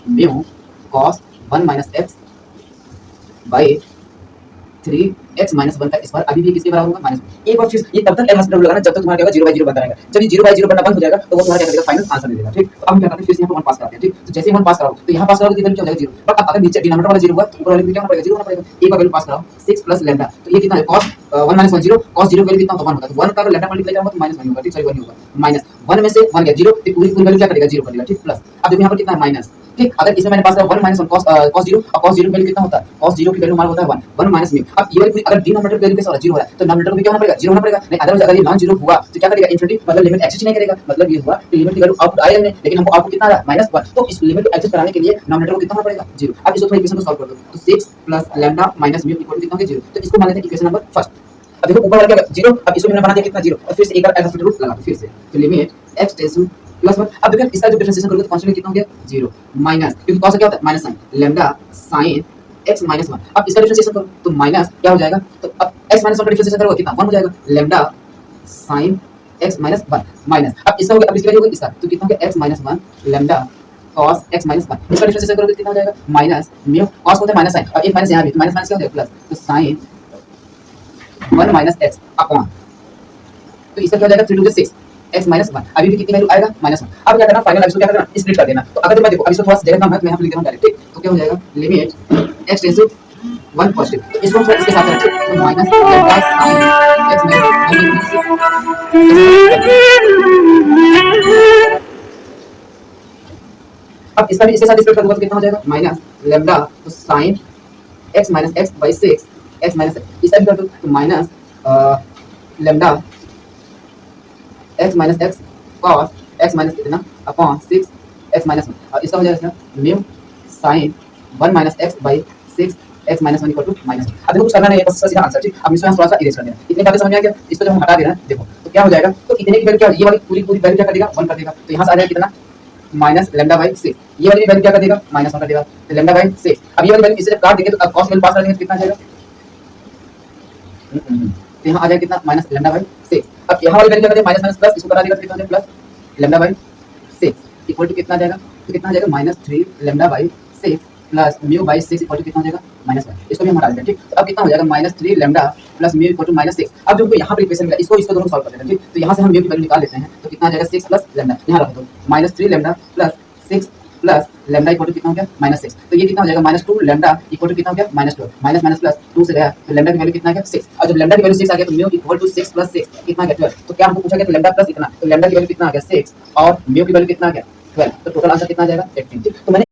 Mu cos 1 minus x by 3x minus 1 का square अभी भी किसके बराबर होगा माइनस। एक बार फिर ये तब तक एल हॉस्पिटल लगाना जब तक तुम्हारा क्या होगा 0/0 बनता रहेगा। जब ये 0/0 बनना बंद हो जाएगा तो वो तुम्हारा क्या करेगा फाइनल आंसर दे देगा। ठीक, तो अब हम क्या करते हैं फिर से यहाँ पे 1 पास करते हैं। ठीक, तो जैसे ही 1 पास कराओ तो यहाँ पास कराओ तो वैल्यू क्या हो जाएगा 0। बट अब अगर नीचे डिनोमिनेटर वाला 0 हुआ तो ऊपर वाले को क्या होना पड़ेगा 0 होना पड़ेगा। एक बार वैल्यू पास कराओ 6 प्लस लैम्डा तो ये कितना है cos 1 माइनस 1 0 cos 0 की वैल्यू कितना होगा 1 होगा। तो 1 का अगर लैम्डा मल्टीप्लाई करूंगा तो माइनस 1 होगा। ठीक, सॉरी 1 होगा माइनस 1 में से 1 गया 0 तो पूरी वैल्यू क्या करेगा 0 करेगा। ठीक, प्लस अब देखो यहाँ पर कितना है माइनस। ठीक, अगर इसमें मैंने पास करा 1 माइनस 1 cos 0 और cos 0 की वैल्यू कितना होता है cos 0 की वैल्यू हमारा होता है 1 माइनस म्यू। अब ये वाली अगर डिनोमिनेटर की वैल्यू कैसा हो रहा है 0 हो रहा है तो डिनोमिनेटर को भी क्या होना पड़ेगा 0 होना पड़ेगा। नहीं अदरवाइज अगर ये नॉन 0 हुआ तो क्या करेगा इंफिनिटी मतलब लिमिट एक्सिस्ट नहीं करेगा। मतलब ये हुआ कि लिमिट की वैल्यू आउटपुट आएगा नहीं लेकिन हमको आउटपुट कितना आ रहा है -1 तो इस लिमिट को एक्सेस कराने के लिए डिनोमिनेटर को कितना होना पड़ेगा 0। अब इसको थोड़ा इक्वेशन को सॉल्व कर दो तो 6 plus lambda minus mu equal to कितना हो गया 0। तो इसको मान लेते हैं इक्वेशन नंबर फर्स्ट। अब देखो ऊपर वाला क्या 0 अब इसको मैंने बना दिया कितना 0 और फिर से एक बार एल हॉस्पिटल रूल लगा दो फिर से तो limit x tends two plus 1। अब देखो इसका जो डिफरेंशिएशन करोगे तो कांस्टेंट कितना हो गया 0 माइनस क्योंकि cos क्या होता है minus sign lambda sin x minus 1। अब इसका डिफरेंशिएशन करो तो माइनस क्या हो जाएगा तो अब x माइनस 1 का डिफरेंशिएशन करोगे कितना 1 हो जाएगा lambda sin x minus 1 minus अब इसका हो गया अब इसका होगा इसका तो कितना हो गया x minus 1 lambda cos x minus 1 इसका डिफरेंशिएशन करोगे कितना हो जाएगा माइनस म्यू cos होता है माइनस sin और एक माइनस यहाँ भी तो माइनस माइनस क्या हो जाएगा प्लस तो sin 1 माइनस x अपॉन तो इसका क्या हो जाएगा 3 टू 6 x माइनस 1 अभी भी कितनी वैल्यू आएगा माइनस 1। अब क्या करना फाइनल अब इसको क्या करना स्प्लिट कर देना। तो अगर मैं देखो अब इसको थोड़ा सा जगह कम है तो मैं यहाँ पे लिख रहा हूँ डायरेक्ट। ठीक, तो क्या हो जाएगा limit x tends to 1 positive तो इसको थोड़ा इसके साथ रखिए तो minus lambda sin x minus 1 अब इसका भी इसके साथ स्प्लिट कर दूंगा तो कितना हो जाएगा माइनस लैम्डा तो sin x minus x by 6 x minus इसका भी कर दो तो minus lambda x minus x cos x minus कितना अपॉन 6 x माइनस 1 और इसका हो जाएगा mu sin 1 minus x by 6 x minus 1 equal to minus. अब देखो कुछ करना नहीं है बस सीधा आंसर। ठीक, अब इसको थोड़ा सा इरेज कर देना। इतनी बातें समझ में आ गया इसको जब हम हटा देना देखो तो क्या हो जाएगा तो इतने की वैल्यू क्या ये वाली पूरी वैल्यू क्या कर देगा 1 कर देगा तो यहाँ से आ जाएगा कितना माइनस लैम्डा बाई 6 ये वाली वैल्यू क्या कर देगा माइनस 1 कर देगा तो लैम्डा बाई 6। अब ये वाली वैल्यू इसे जब काट देंगे तो अब cos वैल्यू पास कर देंगे तो कितना आ जाएगा तो यहाँ आ जाएगा कितना माइनस लैम्डा बाई 6। अब यहाँ वाली वैल्यू क्या कर देगा माइनस माइनस प्लस इसको करा देगा तो कितना हो जाएगा plus lambda by 6 equal to कितना आ जाएगा तो कितना आ जाएगा minus 3 lambda by 6 plus mu by 6 equal to कितना हो जाएगा माइनस 1। इसको भी हम हटा देते हैं। ठीक, तो अब कितना हो जाएगा minus 3 lambda plus mu equal to minus 6। अब जो हमको यहाँ पर इक्वेशन मिला इसको दोनों सॉल्व कर देते हैं। ठीक, तो यहाँ से हम म्यू की वैल्यू निकाल लेते हैं तो कितना आ जाएगा 6 प्लस लैम्डा यहाँ रख दो minus 3 lambda plus 6 plus lambda equal to कितना हो गया माइनस 6। तो ये कितना हो जाएगा माइनस 2 लैम्डा इक्वल टू कितना हो गया माइनस 12 माइनस माइनस प्लस 2 से गया तो लैम्डा की वैल्यू कितना आ गया 6 और जब लैम्डा की वैल्यू 6 आ गया तो म्यू इक्वल टू 6 प्लस 6 कितना आ गया 12। तो क्या हमको पूछा गया तो लैम्डा प्लस इतना तो लैम्डा की वैल्यू कितना आ गया 6 और म्यू की वैल्यू कितना आ गया 12 तो टोटल आंसर कितना आ जाएगा 18। तो मैंने